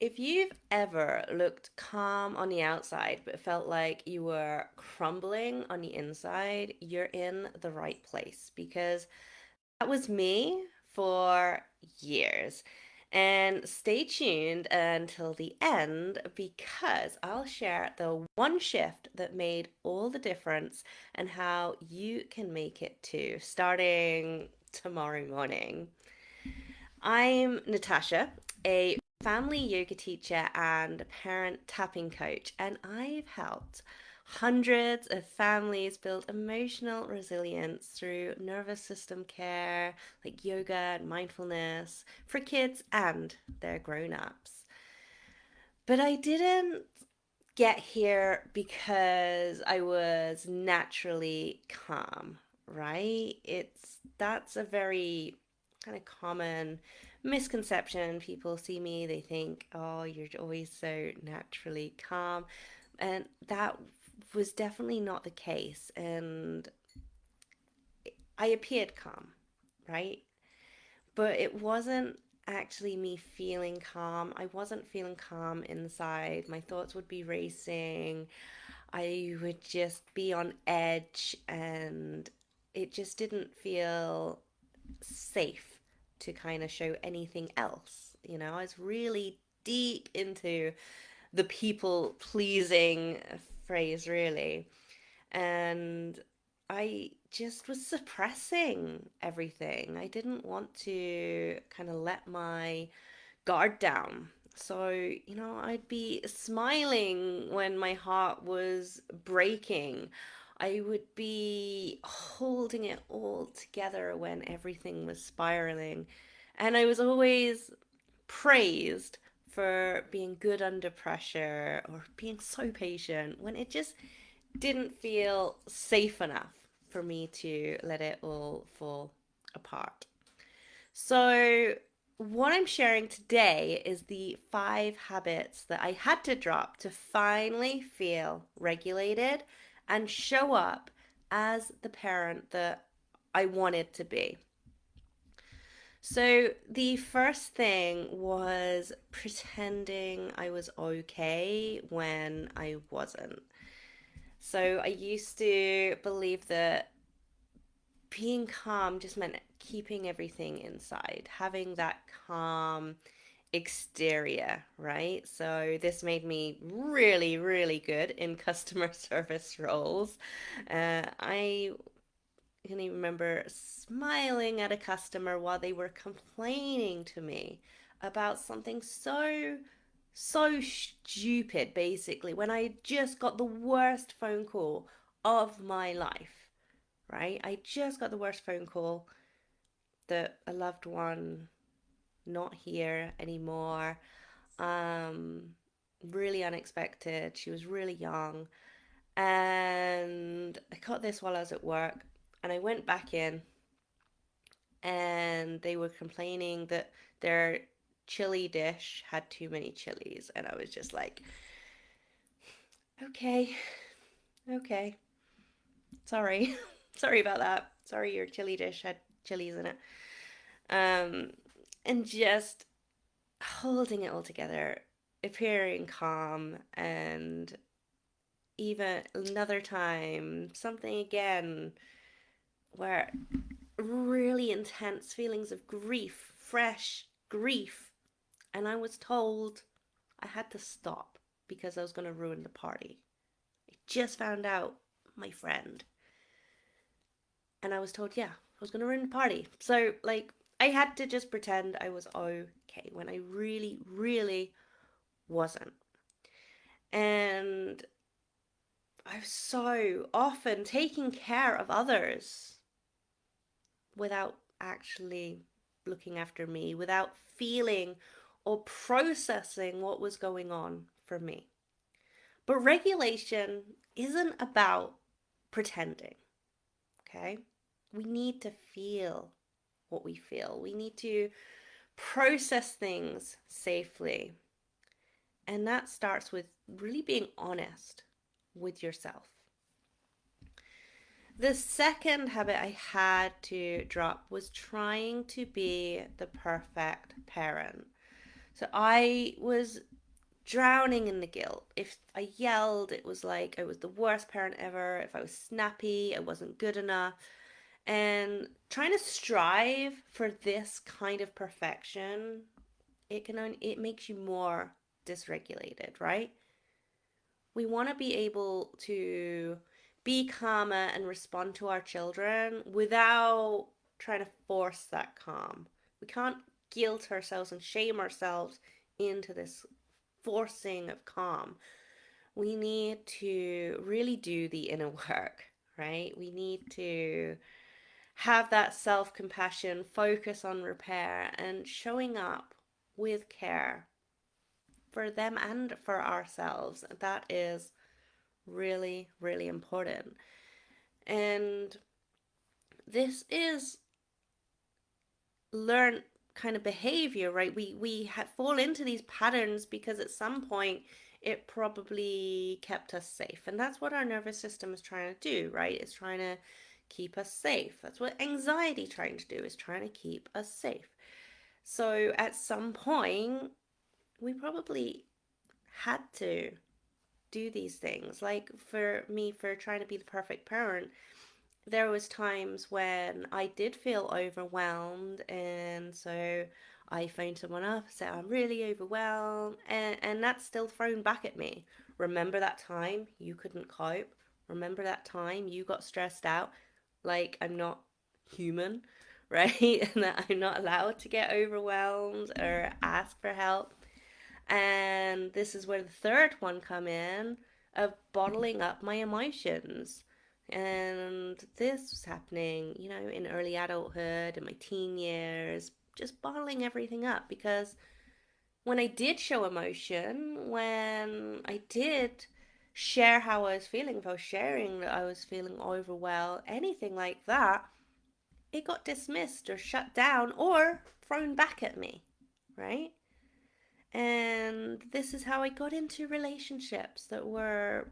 If you've ever looked calm on the outside but felt like you were crumbling on the inside, you're in the right place because that was me for years. And stay tuned until the end because I'll share the one shift that made all the difference and how you can make it too, starting tomorrow morning. I'm Natasha, a family yoga teacher and parent tapping coach, and I've helped hundreds of families build emotional resilience through nervous system care, like yoga and mindfulness for kids and their grown-ups. But I didn't get here because I was naturally calm, right? That's a very kind of common misconception. People see me, they think, oh, you're always so naturally calm. And that was definitely not the case. And I appeared calm, right? But it wasn't actually me feeling calm. I wasn't feeling calm inside. My thoughts would be racing. I would just be on edge, and it just didn't feel safe to kind of show anything else. I was really deep into the people pleasing phrase, really. And I just was suppressing everything. I didn't want to kind of let my guard down. So, I'd be smiling when my heart was breaking. I would be holding it all together when everything was spiraling. And I was always praised for being good under pressure or being so patient when it just didn't feel safe enough for me to let it all fall apart. So, what I'm sharing today is the 5 habits that I had to drop to finally feel regulated and show up as the parent that I wanted to be. So, the first thing was pretending I was okay when I wasn't. So, I used to believe that being calm just meant keeping everything inside, having that calm exterior, right? So this made me really, really good in customer service roles. I can even remember smiling at a customer while they were complaining to me about something so stupid, basically, when I just got the worst phone call of my life, right? I just got the worst phone call that a loved one not here anymore. Um, Really unexpected. She was really young. And I got this while I was at work. And I went back in and they were complaining that their chili dish had too many chilies. And I was just like, okay, okay, sorry. Sorry about that. Sorry your chili dish had chilies in it. Um, and just holding it all together, appearing calm, and even another time, something again where really intense feelings of grief, fresh grief, and I was told I had to stop because I was going to ruin the party. I just found out my friend, and I was told, yeah, I was going to ruin the party. So, like, I had to just pretend I was okay when I really, really wasn't. And I was so often taking care of others without actually looking after me, without feeling or processing what was going on for me. But regulation isn't about pretending, okay? We need to feel what we feel. We need to process things safely. And that starts with really being honest with yourself. The second habit I had to drop was trying to be the perfect parent. So I was drowning in the guilt. If I yelled, it was like I was the worst parent ever. If I was snappy, I wasn't good enough. And trying to strive for this kind of perfection, it makes you more dysregulated, right? We want to be able to be calmer and respond to our children without trying to force that calm. We can't guilt ourselves and shame ourselves into this forcing of calm. We need to really do the inner work, right? We need to have that self compassion, focus on repair, and showing up with care for them and for ourselves. That is really, really important. And this is learned kind of behavior, right? We fall into these patterns because at some point it probably kept us safe. And that's what our nervous system is trying to do, right? It's trying to keep us safe. That's what anxiety trying to do, is trying to keep us safe. So at some point we probably had to do these things. Like for me, for trying to be the perfect parent, there was times when I did feel overwhelmed, and so I phoned someone up, said I'm really overwhelmed, and that's still thrown back at me. Remember that time you couldn't cope? Remember that time you got stressed out? Like I'm not human, right? And that I'm not allowed to get overwhelmed or ask for help. And this is where the third one come in, of bottling up my emotions. And this was happening, in early adulthood and my teen years, just bottling everything up because when I did show emotion, when I did share how I was feeling, if I was sharing that I was feeling overwhelmed, anything like that, it got dismissed or shut down or thrown back at me, right? And this is how I got into relationships that were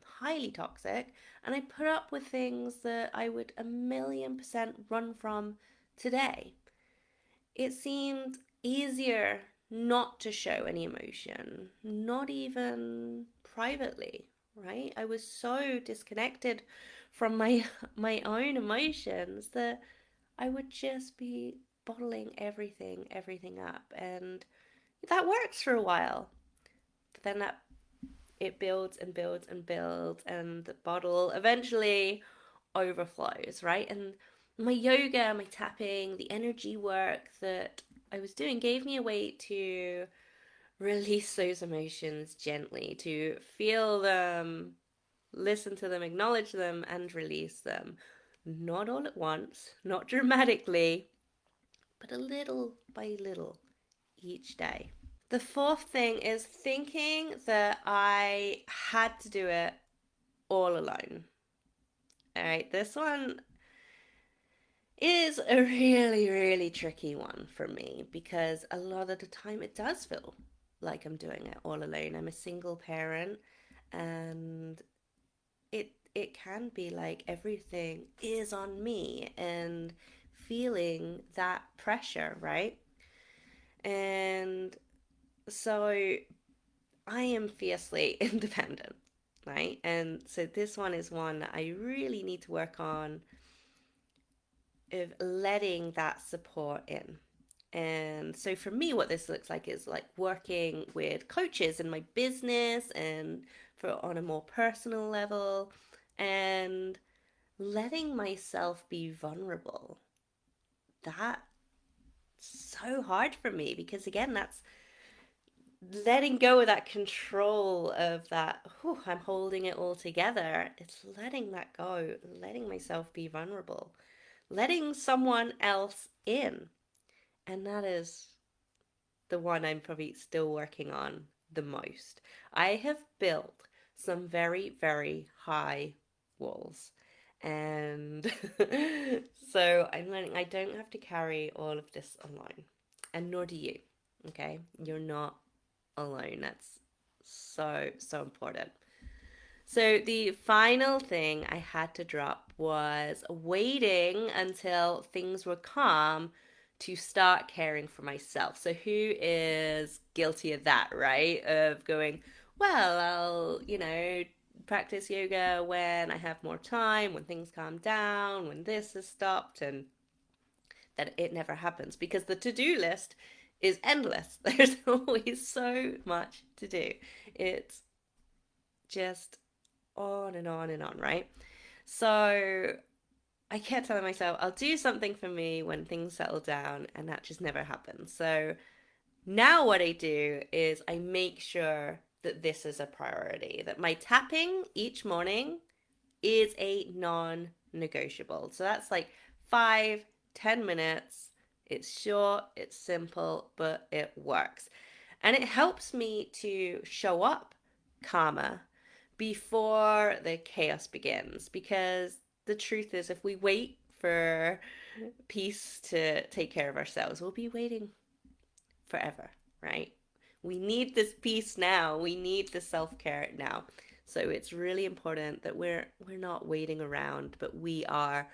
highly toxic. And I put up with things that I would 1,000,000% run from today. It seemed easier not to show any emotion, not even privately, right? I was so disconnected from my own emotions that I would just be bottling everything up. And that works for a while. But then it builds and builds and builds, and the bottle eventually overflows, right? And my yoga, my tapping, the energy work that I was doing gave me a way to release those emotions gently, to feel them, listen to them, acknowledge them, and release them. Not all at once, not dramatically, but a little by little each day. The fourth thing is thinking that I had to do it all alone. All right, this one is a really, really tricky one for me because a lot of the time it does feel like I'm doing it all alone. I'm a single parent, and it can be like everything is on me and feeling that pressure, right? And so I am fiercely independent, right? And so this one is one that I really need to work on, of letting that support in. And so for me, what this looks like is like working with coaches in my business and for on a more personal level, and letting myself be vulnerable. That's so hard for me because again, that's letting go of that control of that, whew, I'm holding it all together. It's letting that go, letting myself be vulnerable, letting someone else in. And that is the one I'm probably still working on the most. I have built some very, very high walls. And so I'm learning I don't have to carry all of this alone. And nor do you. Okay? You're not alone. That's so, so important. So the final thing I had to drop was waiting until things were calm to start caring for myself. So who is guilty of that, right? Of going, well, I'll, practice yoga when I have more time, when things calm down, when this has stopped, and that it never happens because the to-do list is endless. There's always so much to do. It's just on and on and on, right? So I kept telling myself I'll do something for me when things settle down, and that just never happens. So now what I do is I make sure that this is a priority, that my tapping each morning is a non negotiable. So that's like 5, 10 minutes. It's short, it's simple, but it works. And it helps me to show up calmer before the chaos begins. Because the truth is, if we wait for peace to take care of ourselves, we'll be waiting forever, right? We need this peace now. We need the self-care now. So it's really important that we're not waiting around, but we are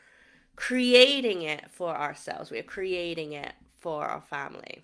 creating it for ourselves. We're creating it for our family.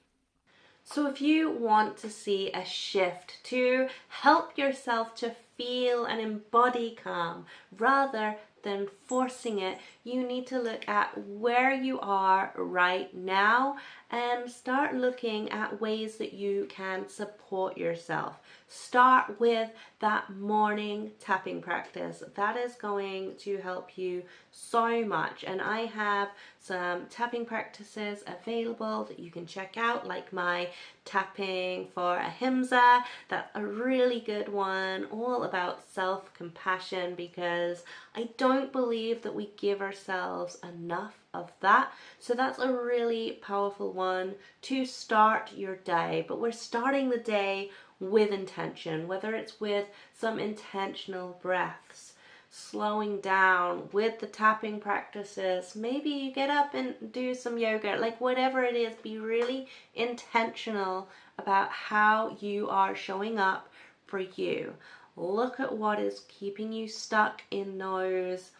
So, if you want to see a shift to help yourself to feel and embody calm rather than forcing it, you need to look at where you are right now and start looking at ways that you can support yourself. Start with that morning tapping practice. That is going to help you so much. And I have some tapping practices available that you can check out, like my tapping for ahimsa. That's a really good one, all about self-compassion, because I don't believe that we give ourselves enough of that. So that's a really powerful one to start your day. But we're starting the day with intention, whether it's with some intentional breaths, slowing down with the tapping practices. Maybe you get up and do some yoga, like whatever it is, be really intentional about how you are showing up for you. Look at what is keeping you stuck in those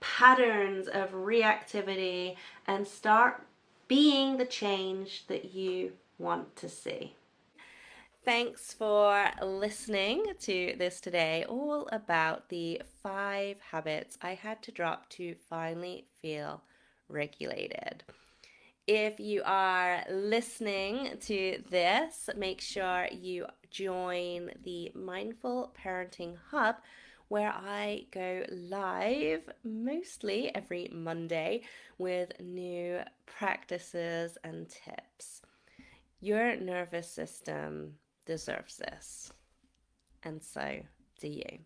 patterns of reactivity and start being the change that you want to see. Thanks for listening to this today, all about the 5 habits I had to drop to finally feel regulated. If you are listening to this, make sure you join the Mindful Parenting Hub, where I go live mostly every Monday with new practices and tips. Your nervous system deserves this, and so do you.